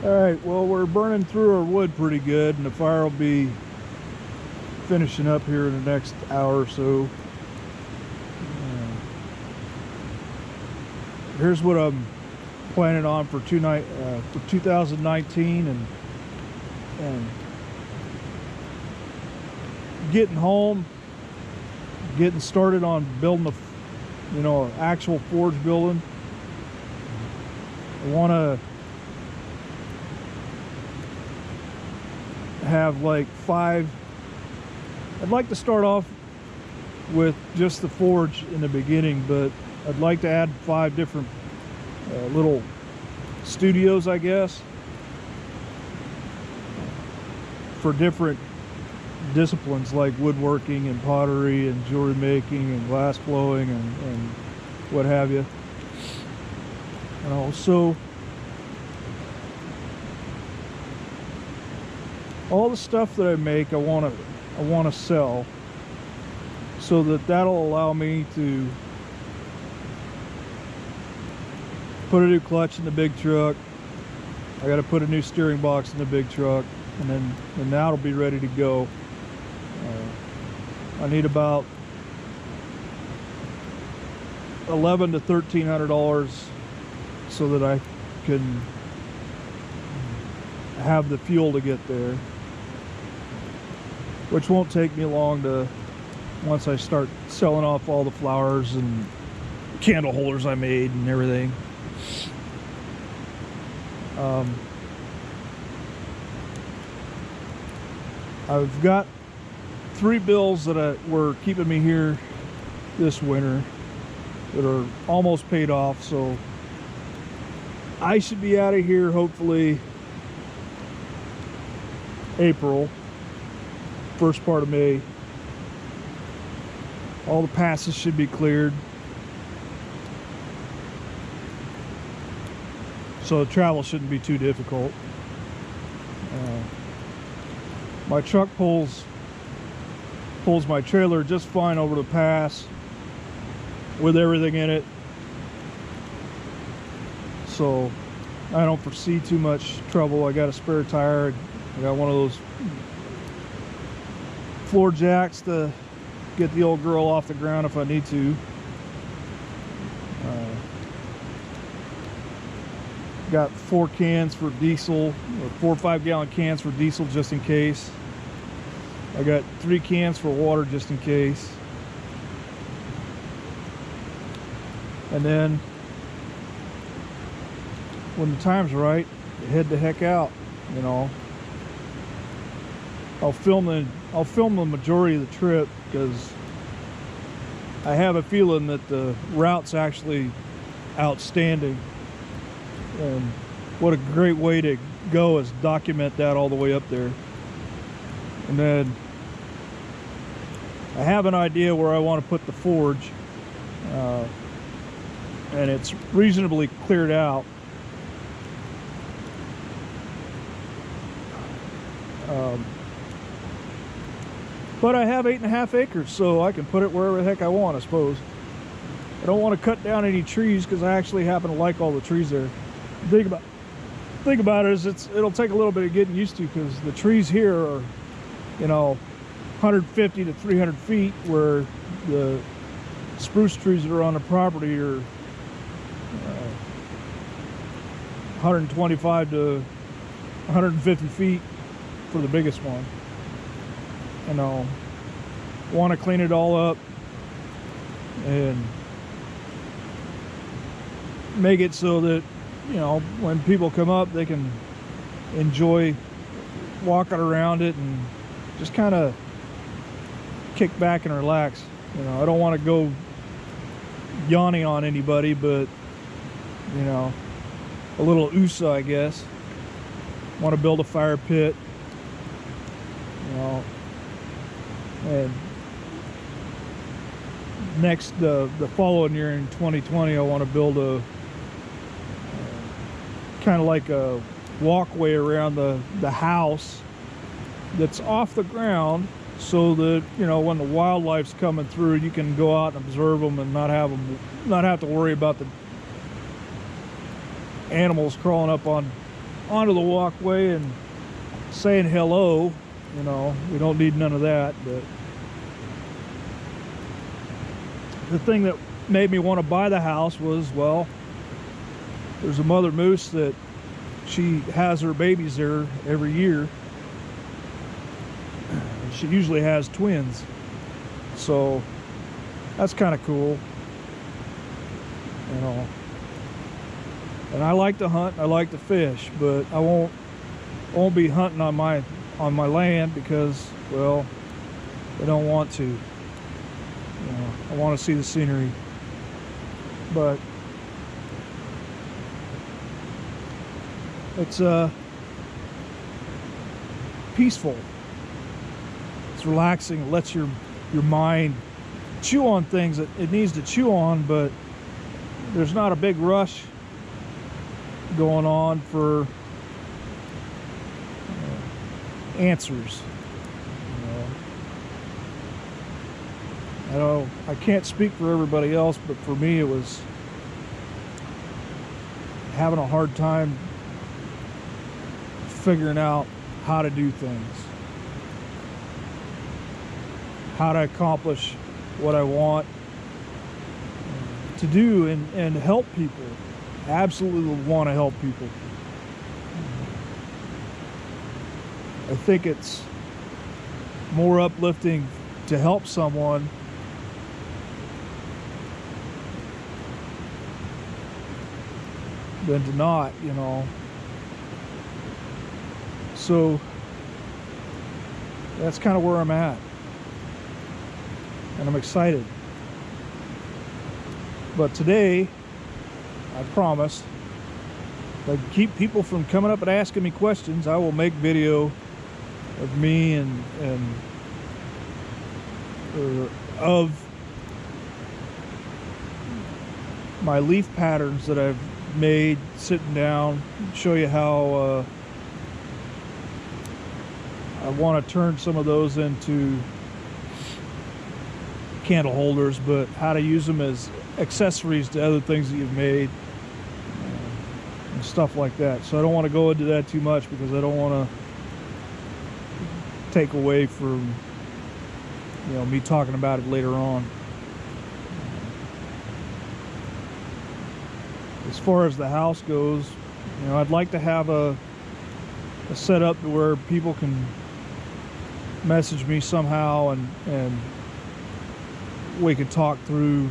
Alright, well, we're burning through our wood pretty good, and the fire will be finishing up here in the next hour or so. Here's what I'm planning on for 2019, and getting home, getting started on building a, actual forge building. I want to have like 5. I'd like to start off with just the forge in the beginning, but I'd like to add 5 different little studios, I guess, for different disciplines like woodworking and pottery and jewelry making and glass blowing and what have you. And also all the stuff that I make, I want to sell, so that'll allow me to put a new clutch in the big truck. I got to put a new steering box in the big truck, and that'll be ready to go. I need about $1,100 to $1,300 so that I can have the fuel to get there, which won't take me long to, once I start selling off all the flowers and candle holders I made and everything. I've got 3 bills that were keeping me here this winter that are almost paid off, so I should be out of here hopefully April, first part of May. All the passes should be cleared, so travel shouldn't be too difficult. My truck pulls my trailer just fine over the pass with everything in it, so I don't foresee too much trouble. I got a spare tire. I got one of those floor jacks to get the old girl off the ground if I need to. Got 4 cans for diesel, or 4 or 5 gallon cans for diesel just in case. I got 3 cans for water just in case. And then when the time's right, head the heck out, I'll film the majority of the trip, because I have a feeling that the route's actually outstanding, and what a great way to go is document that all the way up there. And then I have an idea where I want to put the forge, and it's reasonably cleared out. But I have 8.5 acres, so I can put it wherever the heck I want, I suppose. I don't want to cut down any trees, because I actually happen to like all the trees there. The thing about it is it'll take a little bit of getting used to, because the trees here are, 150 to 300 feet, where the spruce trees that are on the property are 125 to 150 feet for the biggest one. And I'll want to clean it all up and make it so that, when people come up, they can enjoy walking around it and just kind of kick back and relax. I don't want to go yawning on anybody, but a little USA, I guess. Want to build a fire pit, and next the following year in 2020, I want to build a kind of like a walkway around the house that's off the ground, so that when the wildlife's coming through, you can go out and observe them and not have to worry about the animals crawling up on onto the walkway and saying hello. You know, we don't need none of that. But the thing that made me want to buy the house was, well, there's a mother moose that she has her babies there every year. She usually has twins, so that's kind of cool, you know. And I like to hunt, I like to fish, but I won't be hunting on my land because, well, I don't want to. You know, I want to see the scenery, but it's peaceful. It's relaxing. It lets your mind chew on things that it needs to chew on, but there's not a big rush going on for answers. You know, I can't speak for everybody else, but for me it was having a hard time figuring out how to do things, how to accomplish what I want to do and help people. Absolutely want to help people. I think it's more uplifting to help someone than to not, you know. So that's kind of where I'm at. And I'm excited. But today, I promise, if I keep people from coming up and asking me questions, I will make video of me of my leaf patterns that I've made sitting down, show you how I want to turn some of those into candle holders, but how to use them as accessories to other things that you've made and stuff like that. So I don't want to go into that too much because I don't want to take away from, you know, me talking about it later on. As far as the house goes, you know, I'd like to have a setup where people can message me somehow and we could talk through,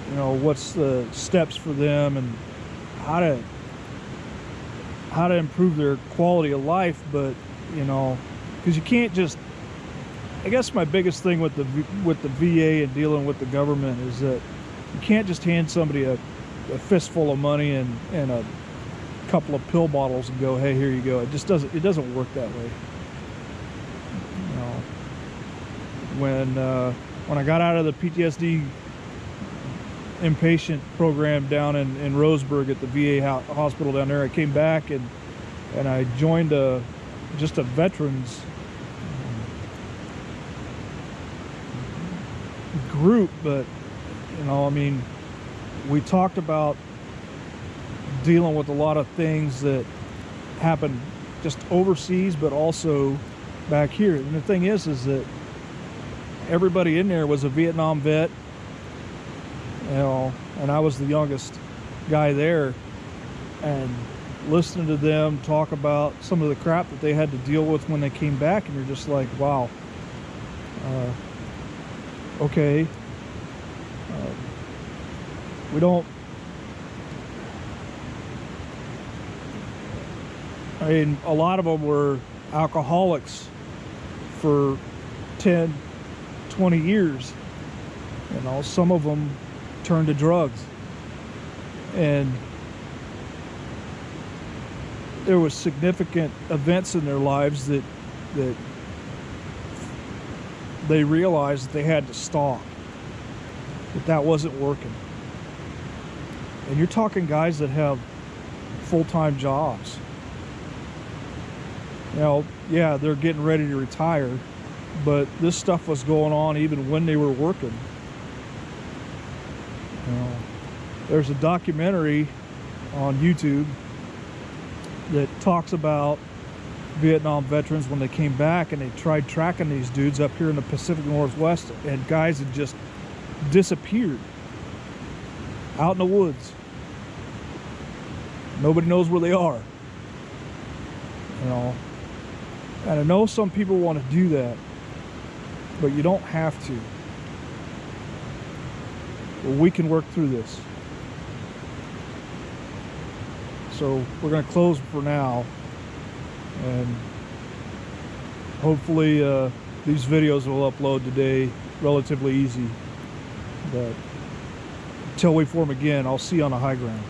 you know, what's the steps for them and how to improve their quality of life. But, you know, because you can't just, I guess my biggest thing with the VA and dealing with the government is that you can't just hand somebody a fistful of money and a couple of pill bottles and go, hey, here you go. It doesn't work that way. You know, when I got out of the PTSD inpatient program down in Roseburg at the VA hospital down there, I came back and I joined just a veterans group. But, you know, I mean, we talked about dealing with a lot of things that happen just overseas, but also back here. And the thing is that everybody in there was a Vietnam vet, you know, and I was the youngest guy there. And listening to them talk about some of the crap that they had to deal with when they came back, and you're just like, wow, okay. We don't, I mean, a lot of them were alcoholics for 10, 20 years. You know, some of them turned to drugs. And there was significant events in their lives that they realized that they had to stop, that wasn't working. And you're talking guys that have full-time jobs. You know, yeah, they're getting ready to retire, but this stuff was going on even when they were working. You know, there's a documentary on YouTube that talks about Vietnam veterans when they came back and they tried tracking these dudes up here in the Pacific Northwest, and guys had just disappeared out in the woods. Nobody knows where they are. You know, and I know some people want to do that, but you don't have to. Well, we can work through this. So we're going to close for now, and hopefully these videos will upload today relatively easy. But until we form again, I'll see you on the high ground.